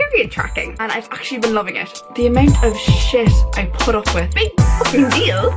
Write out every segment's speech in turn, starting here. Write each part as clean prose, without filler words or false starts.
period tracking, and I've actually been loving it. The amount of shit I put up with, big fucking deal.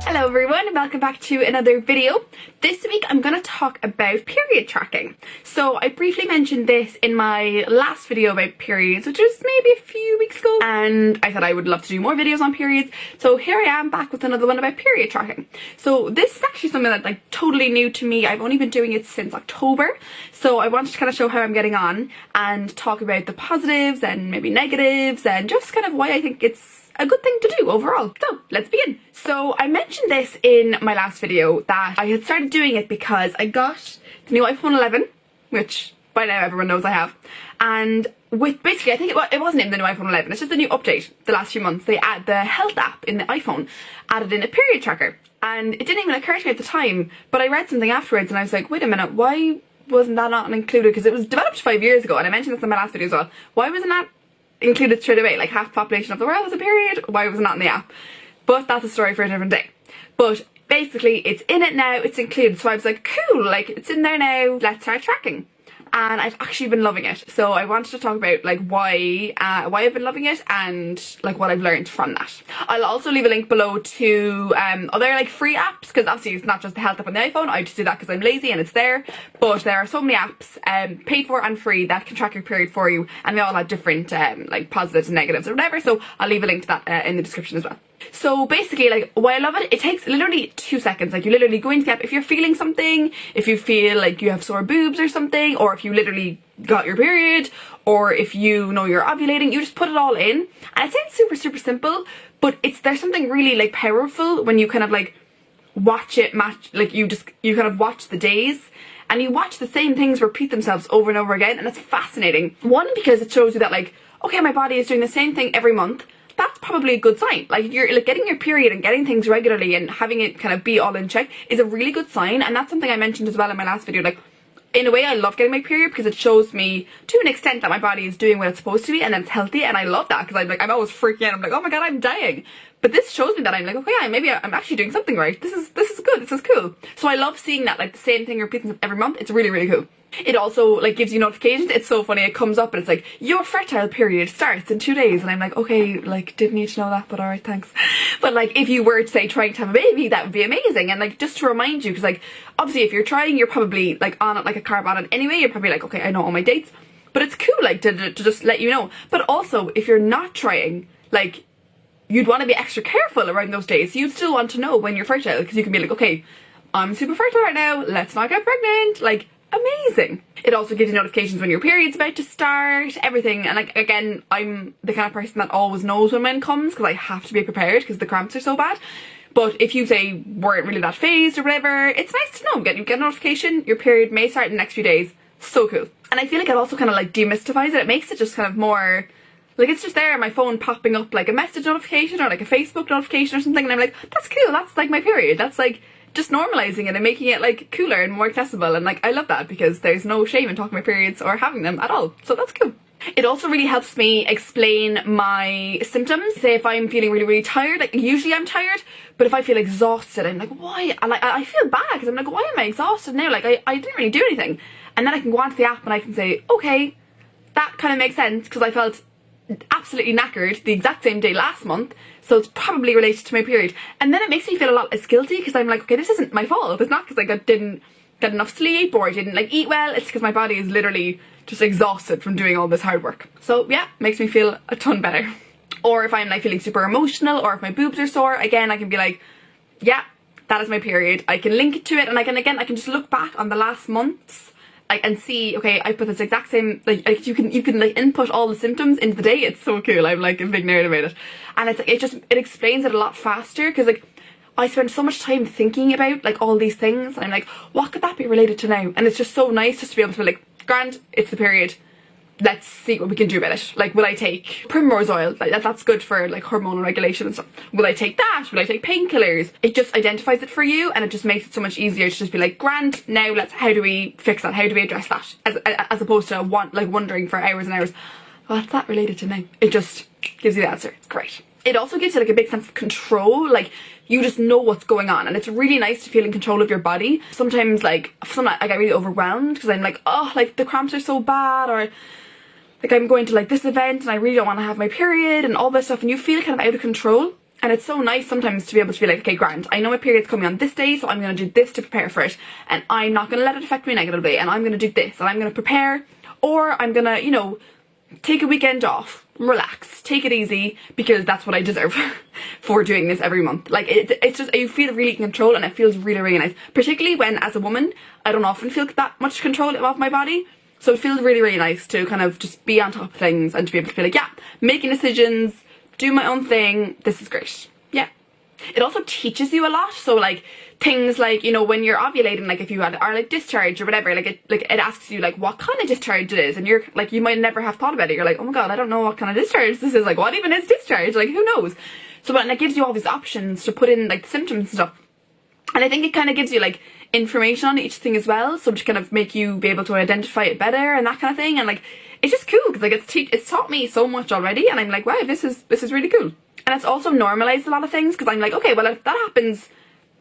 Hello everyone and welcome back to another video. This week I'm going to talk about period tracking. So I briefly mentioned this in my last video about periods, which was maybe a few weeks ago, and I said I would love to do more videos on periods. So here I am back with another one about period tracking. So this is actually something that's like totally new to me. I've only been doing it since October. So I wanted to kind of show how I'm getting on and talk about the positives and maybe negatives and just kind of why I think it's a good thing to do overall. So let's begin. So I mentioned this in my last video that I had started doing it because I got the new iPhone 11, which by now everyone knows I have, and with basically I think it wasn't even the new iPhone 11, it's just the new update the last few months. They add the health app in the iPhone added in a period tracker, and it didn't even occur to me at the time, but I read something afterwards and I was like, wait a minute, why wasn't that not included? Because it was developed 5 years ago, and I mentioned this in my last video as well. Why wasn't that included straight away? Like, half the population of the world has a period, why was it not in the app? But that's a story for a different day. But basically it's in it now, it's included, so I was like, cool, like it's in there now, let's start tracking. And I've actually been loving it, so I wanted to talk about like why I've been loving it and like what I've learned from that. I'll also leave a link below to other like free apps, because obviously it's not just the health app on the iPhone. I just do that because I'm lazy and it's there, but there are so many apps paid for and free that can track your period for you, and they all have different like positives and negatives or whatever, so I'll leave a link to that in the description as well. So basically, like, why I love it, it takes literally 2 seconds. Like, you literally go into the app if you're feeling something, if you feel like you have sore boobs or something, or if you literally got your period, or if you know you're ovulating, you just put it all in. And it sounds super simple, but there's something really like powerful when you kind of like watch it match, like you kind of watch the days and you watch the same things repeat themselves over and over again, and it's fascinating. One, because it shows you that like, okay, my body is doing the same thing every month. That's probably a good sign. Like, you're like getting your period and getting things regularly and having it kind of be all in check is a really good sign. And that's something I mentioned as well in my last video. Like, in a way, I love getting my period because it shows me to an extent that my body is doing what it's supposed to be and then it's healthy, and I love that because I'm always freaking out. I'm like, oh my god, I'm dying. But this shows me that I'm like, okay, yeah, maybe I'm actually doing something right. This is good, this is cool. So I love seeing that, like, the same thing repeats every month. It's really cool. It also like gives you notifications. It's so funny, it comes up and it's like, your fertile period starts in 2 days, and I'm like, okay, like, didn't need to know that, but alright, thanks. But like, if you were to say trying to have a baby, that would be amazing. And like, just to remind you, because like, obviously if you're trying, you're probably like on it, like a carb on it anyway, you're probably like, okay, I know all my dates, but it's cool like to just let you know. But also, if you're not trying, like, you'd want to be extra careful around those days. You'd still want to know when you're fertile, because you can be like, okay, I'm super fertile right now, let's not get pregnant. Like, amazing. It also gives you notifications when your period's about to start, everything. And like, again, I'm the kind of person that always knows when mine comes because I have to be prepared because the cramps are so bad. But if you say weren't really that phased or whatever, it's nice to know. You get a notification, your period may start in the next few days. So cool. And I feel like it also kind of like demystifies it. It makes it just kind of more like, it's just there on my phone popping up like a message notification or like a Facebook notification or something, and I'm like, that's cool, that's like my period. That's like just normalizing it and making it like cooler and more accessible, and like I love that because there's no shame in talking about periods or having them at all, so that's cool. It also really helps me explain my symptoms. Say if I'm feeling really tired, like usually I'm tired, but if I feel exhausted, I'm like, why? And like, I feel bad because I'm like, why am I exhausted now? Like I didn't really do anything. And then I can go onto the app and I can say, okay, that kind of makes sense because I felt absolutely knackered the exact same day last month, so it's probably related to my period. And then it makes me feel a lot less guilty because I'm like, okay, this isn't my fault. It's not because like I didn't get enough sleep or I didn't like eat well. It's because my body is literally just exhausted from doing all this hard work. So yeah, makes me feel a ton better. Or if I'm like feeling super emotional, or if my boobs are sore, again I can be like, yeah, that is my period. I can link it to it, and I can just look back on the last months and see, okay, I put this exact same, like you can like input all the symptoms into the day. It's so cool. I'm like a big nerd about it. And it's like, it explains it a lot faster, because like I spend so much time thinking about like all these things, and I'm like, what could that be related to now? And it's just so nice just to be able to be like, grand, it's the period, let's see what we can do about it. Like, will I take primrose oil? Like that's good for like hormonal regulation and stuff. Will I take that? Will I take painkillers? It just identifies it for you, and it just makes it so much easier to just be like, grand, now how do we fix that? How do we address that? As opposed to wondering for hours and hours, what's that related to now? It just gives you the answer. It's great. it also gives you like a big sense of control. Like you just know what's going on, and it's really nice to feel in control of your body. Sometimes like I get really overwhelmed because I'm like, oh, like the cramps are so bad, or like I'm going to like this event and I really don't want to have my period and all this stuff, and you feel kind of out of control. And it's so nice sometimes to be able to be like, okay, grand, I know my period's coming on this day, so I'm going to do this to prepare for it, and I'm not going to let it affect me negatively, and I'm going to do this, and I'm going to prepare, or I'm going to, you know, take a weekend off, relax, take it easy, because that's what I deserve for doing this every month. Like it's just, you feel really in control, and it feels really, really nice, particularly when as a woman I don't often feel that much control of my body. So it feels really, really nice to kind of just be on top of things and to be able to be like, yeah, making decisions, do my own thing, this is great. Yeah. It also teaches you a lot. So like things like, you know, when you're ovulating, like if you are like discharge or whatever, like it asks you like what kind of discharge it is, and you're like, you might never have thought about it. You're like, oh my god, I don't know what kind of discharge this is. Like, what even is discharge? Like, who knows? So and it gives you all these options to put in like the symptoms and stuff. And I think it kind of gives you like information on each thing as well, so to kind of make you be able to identify it better and that kind of thing. And like it's just cool because like it's taught me so much already, and I'm like, wow, this is really cool. And it's also normalized a lot of things, because I'm like, okay, well if that happens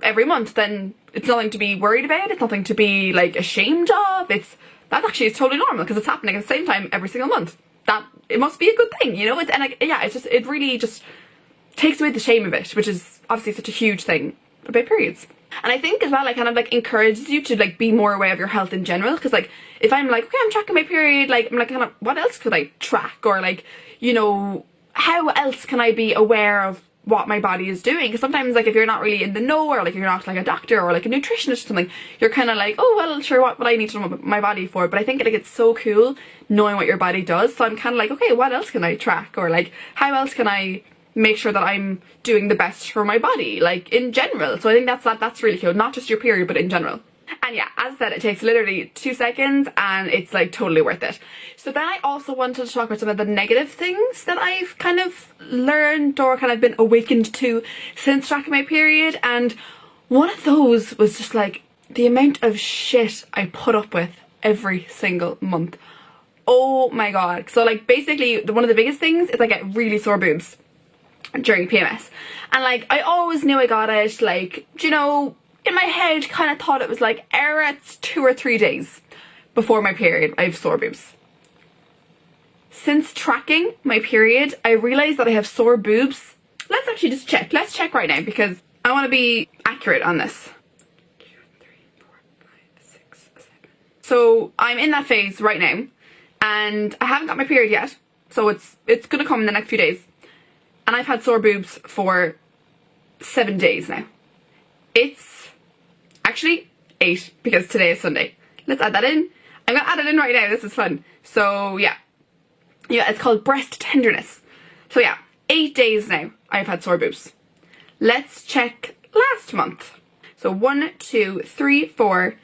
every month, then it's nothing to be worried about, it's nothing to be like ashamed of. That actually is totally normal because it's happening at the same time every single month. That it must be a good thing, you know. And like, yeah, it really just takes away the shame of it, which is obviously such a huge thing about periods. And I think as well, it kind of like encourages you to like be more aware of your health in general, because like if I'm like, okay, I'm tracking my period, like I'm like, kind of, what else could I track, or like, you know, how else can I be aware of what my body is doing? Because sometimes like if you're not really in the know, or like you're not like a doctor or like a nutritionist or something, you're kind of like, oh well, sure, what I need to know my body for. But I think like it's so cool knowing what your body does. So I'm kind of like, okay, what else can I track, or like how else can I make sure that I'm doing the best for my body, like in general. So I think that's really cool, not just your period but in general. And yeah, as I said, it takes literally 2 seconds and it's like totally worth it. So then I also wanted to talk about some of the negative things that I've kind of learned or kind of been awakened to since tracking my period. And one of those was just like the amount of shit I put up with every single month. Oh my god. So like basically one of the biggest things is I get really sore boobs during PMS, and like I always knew I got it, like, you know, in my head kind of thought it was like, it's 2 or 3 days before my period I have sore boobs. Since tracking my period, I realized that I have sore boobs. Let's actually just check. Let's check right now, because I want to be accurate on this. 2, 3, 4, 5, 6, 7. So I'm in that phase right now, and I haven't got my period yet, so it's gonna come in the next few days. And I've had sore boobs for 7 days now. It's actually 8, because today is Sunday. Let's add that in. I'm gonna add it in right now, this is fun. So yeah, it's called breast tenderness. So yeah, 8 days now I've had sore boobs. Let's check last month. So 1, 2, 3, 4,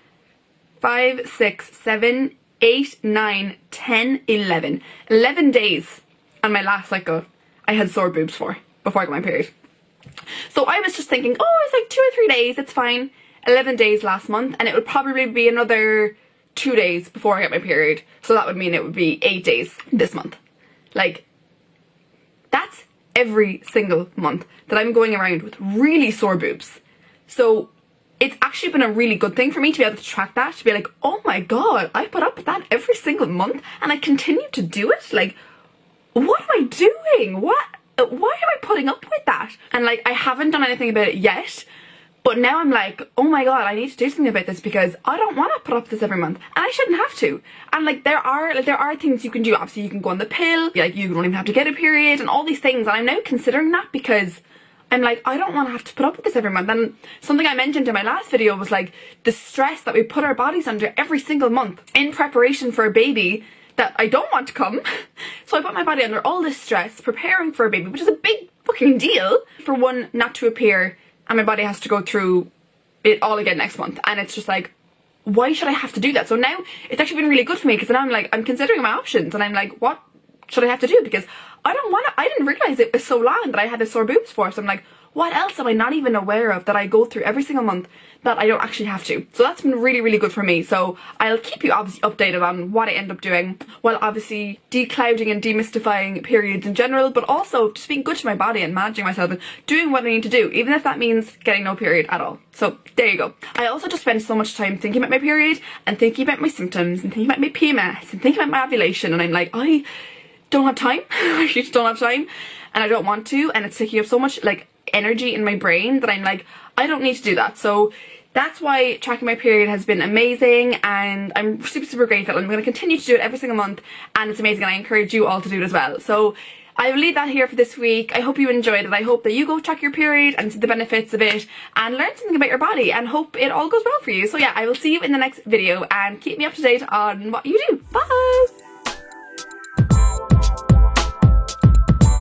5, 6, 7, 8, 9, 10, 11. 11 days on my last cycle I had sore boobs for before I got my period. So I was just thinking, oh, it's like 2 or 3 days, it's fine. 11 days last month, and it would probably be another 2 days before I get my period. So that would mean it would be 8 days this month. Like, that's every single month that I'm going around with really sore boobs. So it's actually been a really good thing for me to be able to track that, to be like, oh my god, I put up with that every single month and I continue to do it. Like, what am I doing? Why am I putting up with that? And like, I haven't done anything about it yet, but now I'm like, oh my god, I need to do something about this, because I don't want to put up with this every month, and I shouldn't have to. And like, there are things you can do. Obviously you can go on the pill, like you don't even have to get a period and all these things, and I'm now considering that, because I'm like, I don't want to have to put up with this every month. And something I mentioned in my last video was like the stress that we put our bodies under every single month in preparation for a baby that I don't want to come. So I put my body under all this stress preparing for a baby, which is a big fucking deal, for one not to appear, and my body has to go through it all again next month. And it's just like, why should I have to do that? So now it's actually been really good for me, because now I'm like, I'm considering my options, and I'm like, what should I have to do? Because I didn't realize it was so long that I had the sore boobs for. So I'm like, what else am I not even aware of that I go through every single month that I don't actually have to? So that's been really, really good for me. So I'll keep you obviously updated on what I end up doing, while obviously declouding and demystifying periods in general, but also just being good to my body and managing myself and doing what I need to do, even if that means getting no period at all. So there you go. I also just spend so much time thinking about my period and thinking about my symptoms and thinking about my PMS and thinking about my ovulation, and I'm like, I don't have time. I just don't have time, and I don't want to, and it's taking up so much like energy in my brain that I'm like, I don't need to do that. So that's why tracking my period has been amazing, and I'm super, super grateful. I'm going to continue to do it every single month, and it's amazing, and I encourage you all to do it as well. So I will leave that here for this week. I hope you enjoyed it. I hope that you go track your period and see the benefits of it and learn something about your body, and hope it all goes well for you. So yeah, I will see you in the next video, and keep me up to date on what you do. Bye!